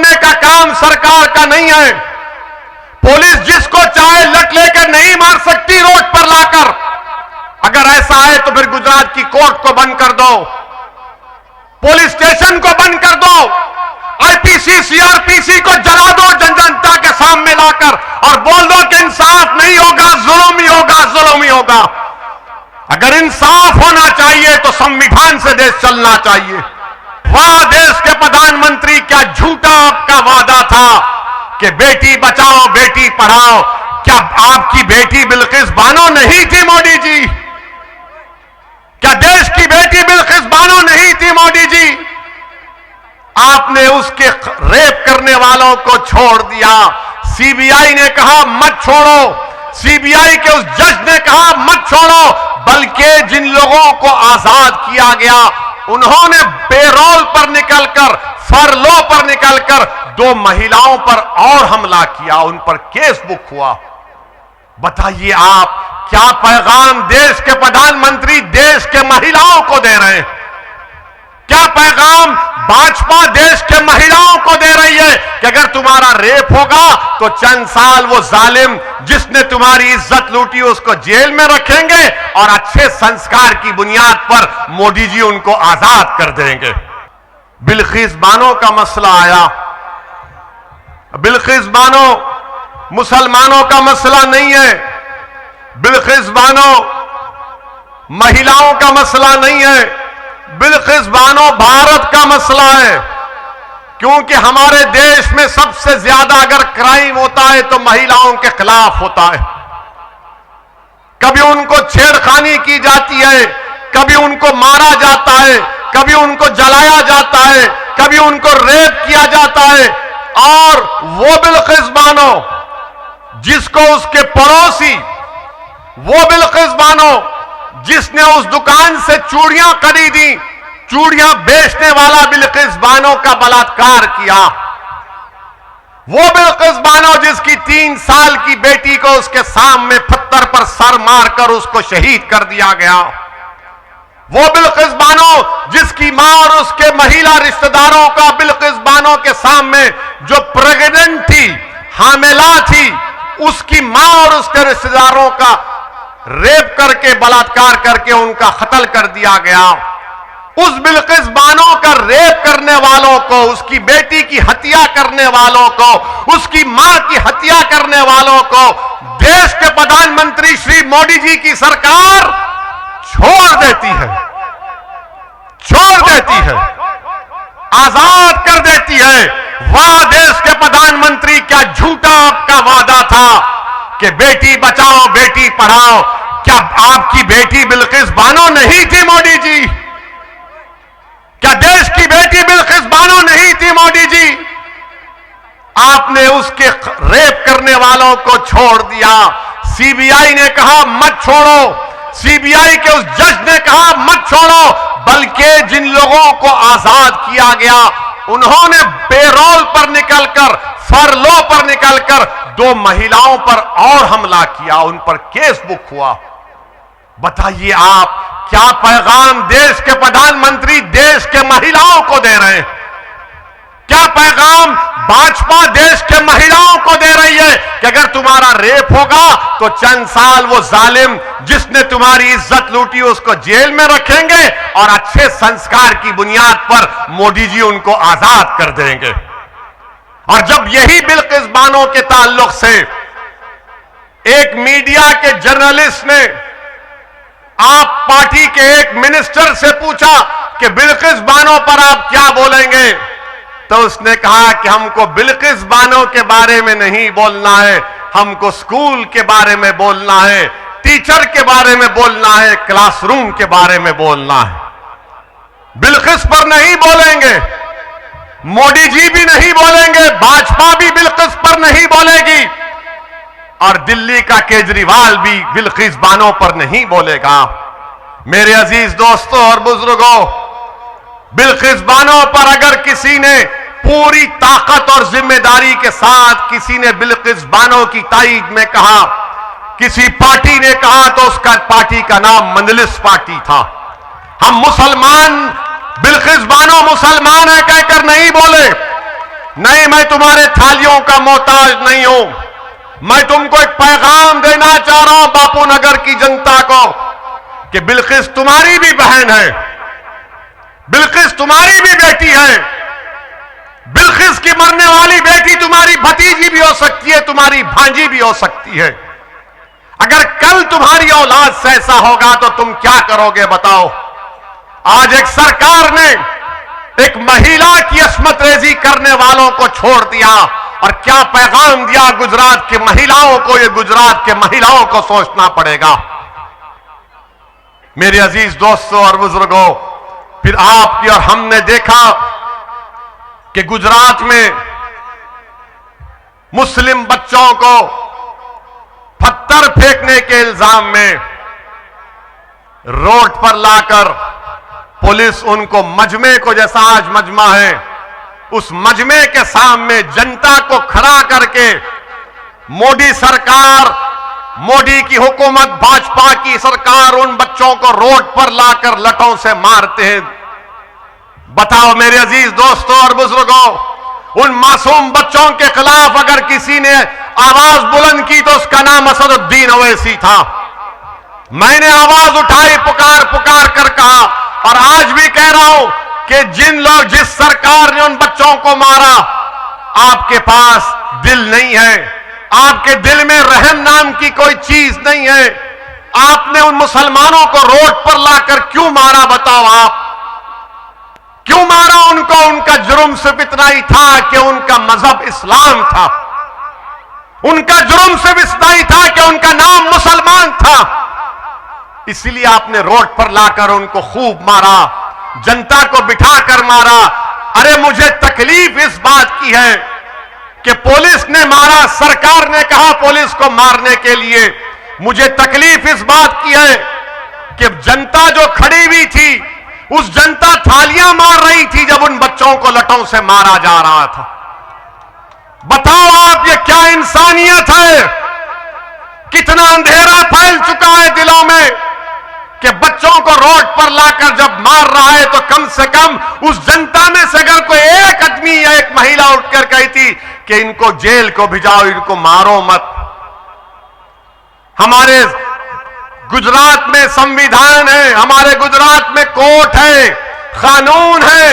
रोकने का काम सरकार का नहीं है। पुलिस जिसको चाहे लट लेकर नहीं मार सकती रोड पर लाकर। अगर ऐसा है तो फिर गुजरात की कोर्ट को बंद कर दो, पुलिस स्टेशन को बंद कर दो, आईपीसी सीआरपीसी को जला दो जनता के सामने लाकर और बोल दो कि इंसाफ नहीं होगा, जुल्म ही होगा, जुल्म ही होगा। अगर इंसाफ होना चाहिए तो संविधान से देश चलना चाहिए। वाह देश के प्रधानमंत्री, क्या झूठा आपका वादा था कि बेटी बचाओ बेटी पढ़ाओ। क्या आपकी बेटी बिल्किस बानो नहीं थी मोदी जी? क्या देश की बेटी बिल्किस बानो नहीं थी मोदी जी? आपने उसके रेप करने वालों को छोड़ दिया। सीबीआई ने कहा मत छोड़ो, सीबीआई के उस जज ने कहा मत छोड़ो, बल्कि जिन लोगों को आजाद किया गया उन्होंने पेरोल पर निकलकर, फरलो पर निकलकर 2 महिलाओं पर और हमला किया, उन पर केस बुक हुआ। बताइए आप क्या पैगाम देश के प्रधानमंत्री देश के महिलाओं को दे रहे हैं? क्या पैगाम भाजपा देश के महिलाओं को दे रही है कि अगर तुम्हारा रेप होगा तो चंद साल वो जालिम जिसने तुम्हारी इज्जत लूटी उसको जेल में रखेंगे और अच्छे संस्कार की बुनियाद पर मोदी जी उनको आजाद कर देंगे। बिल्किस बानो का मसला आया। बिल्किस बानो मुसलमानों का मसला नहीं है, बिल्किस बानो महिलाओं का मसला नहीं है, बिल्किस बानो भारत का मसला है। क्योंकि हमारे देश में सबसे ज्यादा अगर क्राइम होता है तो महिलाओं के खिलाफ होता है। कभी उनको छेड़खानी की जाती है, कभी उनको मारा जाता है, कभी उनको जलाया जाता है, कभी उनको रेप किया जाता है। और वो बिल्किस बानो जिसको उसके पड़ोसी, वो बिल्किस बानो जिसने उस दुकान से चूड़ियां खरीदी, चूड़ियां बेचने वाला बिल्किस बानो का बलात्कार किया। वो बिल्किस बानो जिसकी 3 साल की बेटी को उसके सामने पत्थर पर सर मारकर उसको शहीद कर दिया गया। वो बिल्किस बानो जिसकी मां और उसके महिला रिश्तेदारों का बिल्किस बानो के सामने जो प्रेग्नेंट थी, हामिला थी, उसकी मां और उसके रिश्तेदारों का रेप करके, बलात्कार करके उनका कत्ल कर दिया गया। उस बिल्किस बानो का रेप करने वालों को, उसकी बेटी की हत्या करने वालों को, उसकी मां की हत्या करने वालों को देश के प्रधानमंत्री श्री मोदी जी की सरकार छोड़ देती है, छोड़ देती है, आजाद कर देती है। वाह देश के प्रधानमंत्री, क्या झूठा आपका वादा था कि बेटी बचाओ बेटी पढ़ाओ। क्या आपकी बेटी बिल्किस बानो नहीं थी मोदी जी? क्या देश की बेटी बिल्किस बानो नहीं थी मोदी जी? आपने उसके रेप करने वालों को छोड़ दिया। सीबीआई ने कहा मत छोड़ो, सीबीआई के उस जज ने कहा मत छोड़ो, बल्कि जिन लोगों को आजाद किया गया उन्होंने पेरोल पर निकलकर, फरलो पर निकलकर 2 महिलाओं पर और हमला किया, उन पर केस बुक हुआ। बताइए आप क्या पैगाम देश के प्रधानमंत्री देश के महिलाओं को दे रहे हैं? क्या पैगाम भाजपा देश के महिलाओं को दे रही है कि अगर तुम्हारा रेप होगा तो चंद साल वो जालिम जिसने तुम्हारी इज्जत लूटी उसको जेल में रखेंगे और अच्छे संस्कार की बुनियाद पर मोदी जी उनको आजाद कर देंगे। और जब यही बिल्किस बानो के ताल्लुक से एक मीडिया के जर्नलिस्ट ने आप पार्टी के एक मिनिस्टर से पूछा कि बिल्किस बानो पर आप क्या बोलेंगे, तो उसने कहा कि हमको बिल्किस बानो के बारे में नहीं बोलना है, हमको स्कूल के बारे में बोलना है, टीचर के बारे में बोलना है, क्लासरूम के बारे में बोलना है। बिल्किस पर नहीं बोलेंगे, मोदी जी भी नहीं बोलेंगे, भाजपा भी बिल्किस पर नहीं बोलेगी और दिल्ली का केजरीवाल भी बिल्किस बानो पर नहीं बोलेगा। मेरे अजीज दोस्तों और बुजुर्गों, बिल्किस बानो पर अगर किसी ने पूरी ताकत और जिम्मेदारी के साथ किसी ने बिल्किस बानो की ताईद में कहा, किसी पार्टी ने कहा, तो उसका पार्टी का नाम मंजलिस पार्टी था। हम मुसलमान बिल्किस बानो मुसलमान है कहकर नहीं बोले, नहीं, मैं तुम्हारे थालियों का मोहताज नहीं हूं। मैं तुमको एक पैगाम देना चाह रहा हूं बापू नगर की जनता को कि बिल्किस तुम्हारी भी बहन है, बिल्किस तुम्हारी भी बेटी है। बिल्किस की मरने वाली बेटी तुम्हारी भतीजी भी हो सकती है, तुम्हारी भांजी भी हो सकती है। अगर कल तुम्हारी औलाद से ऐसा होगा तो तुम क्या करोगे बताओ। आज एक सरकार ने एक महिला की अस्मत रेजी करने वालों को छोड़ दिया और क्या पैगाम दिया गुजरात की महिलाओं को। ये गुजरात के महिलाओं को सोचना पड़ेगा। मेरे अजीज दोस्तों और बुजुर्गों, फिर आपकी और हमने देखा कि गुजरात में मुस्लिम बच्चों को पत्थर फेंकने के इल्जाम में रोड पर लाकर पुलिस उनको मजमे को, जैसा आज मजमा है, उस मजमे के सामने जनता को खड़ा करके मोदी सरकार, मोदी की हुकूमत, भाजपा की सरकार उन बच्चों को रोड पर लाकर लठों से मारते हैं। बताओ मेरे अजीज दोस्तों और बुजुर्गों, उन मासूम बच्चों के खिलाफ अगर किसी ने आवाज बुलंद की तो उसका नाम असदुद्दीन ओवैसी था। मैंने आवाज उठाई, पुकार पुकार कर कहा, और आज भी कह रहा हूं कि जिस सरकार ने उन बच्चों को मारा, आपके पास दिल नहीं है, आपके दिल में रहम नाम की कोई चीज नहीं है। आपने उन मुसलमानों को रोड पर लाकर क्यों मारा बताओ आप? क्यों मारा उनको? उनका जुर्म सिर्फ इतना ही था कि उनका मजहब इस्लाम था। उनका जुर्म सिर्फ इतना ही था कि उनका नाम मुसलमान था। इसलिए आपने रोड पर लाकर उनको खूब मारा, जनता को बिठाकर मारा। अरे मुझे तकलीफ इस बात की है कि पुलिस ने मारा, सरकार ने कहा पुलिस को मारने के लिए। मुझे तकलीफ इस बात की है कि जनता जो खड़ी हुई थी, उस जनता थालियां मार रही थी जब उन बच्चों को लठों से मारा जा रहा था। बताओ आप, ये क्या इंसानियत है? कितना अंधेरा फैल चुका है दिलों में कि बच्चों को रोड पर लाकर जब मार रहा है तो कम से कम उस जनता में से अगर कोई एक आदमी या एक महिला उठकर कहती कि इनको जेल को भिजाओ, इनको मारो मत। हमारे गुजरात में संविधान है, हमारे गुजरात में कोर्ट है, कानून है।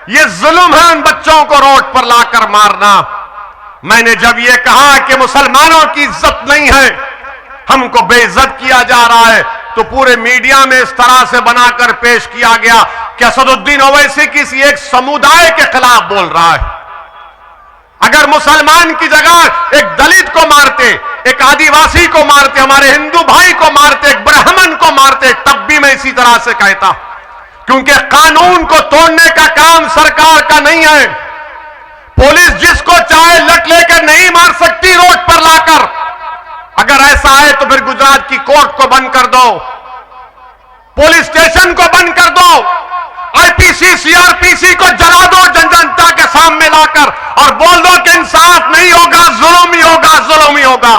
ये जुल्म है उन बच्चों को रोड पर लाकर मारना। मैंने जब ये कहा कि मुसलमानों की इज्जत नहीं है, हमको बेइज्जत किया जा रहा है, तो पूरे मीडिया में इस तरह से बनाकर पेश किया गया कि असदुद्दीन ओवैसी किसी एक समुदाय के खिलाफ बोल रहा है। अगर मुसलमान की जगह एक दलित को मारते, एक आदिवासी को मारते, हमारे हिंदू भाई को मारते, एक ब्राह्मण को मारते, तब भी मैं इसी तरह से कहता, क्योंकि कानून को तोड़ने का काम सरकार का नहीं है। पुलिस जिसको चाहे लट लेकर नहीं मार सकती रोड पर लाकर। अगर ऐसा है तो फिर गुजरात की कोर्ट को बंद कर दो, पुलिस स्टेशन को बंद कर दो, आईपीसी सीआरपीसी को जला दो जनता के सामने लाकर, और बोल दो कि इंसाफ नहीं होगा, जुल्म ही होगा, जुल्म ही होगा।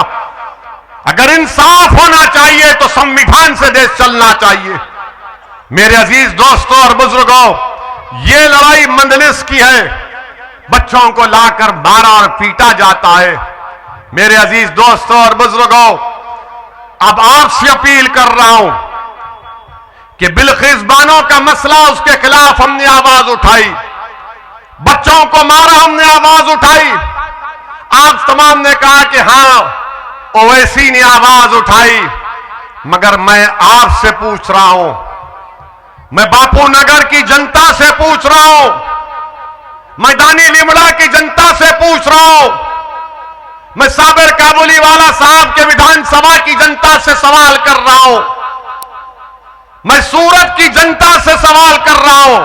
अगर इंसाफ होना चाहिए तो संविधान से देश चलना चाहिए। मेरे अजीज दोस्तों और बुजुर्गों, ये लड़ाई मंदलिस की है। बच्चों को लाकर मारा और पीटा जाता है। मेरे अजीज दोस्तों और बुजुर्गों, अब आपसे अपील कर रहा हूं कि बिल्किस बानो का मसला, उसके खिलाफ हमने आवाज उठाई, बच्चों को मारा हमने आवाज उठाई। आप तमाम ने कहा कि हां ओवैसी ने आवाज उठाई, मगर मैं आपसे पूछ रहा हूं, मैं बापू नगर की जनता से पूछ रहा हूं, मैदानी लिमड़ा की जनता से पूछ रहा हूं, मैं साबिर काबुलीवाला साहब के विधानसभा की जनता से सवाल कर रहा हूं, मैं सूरत की जनता से सवाल कर रहा हूं।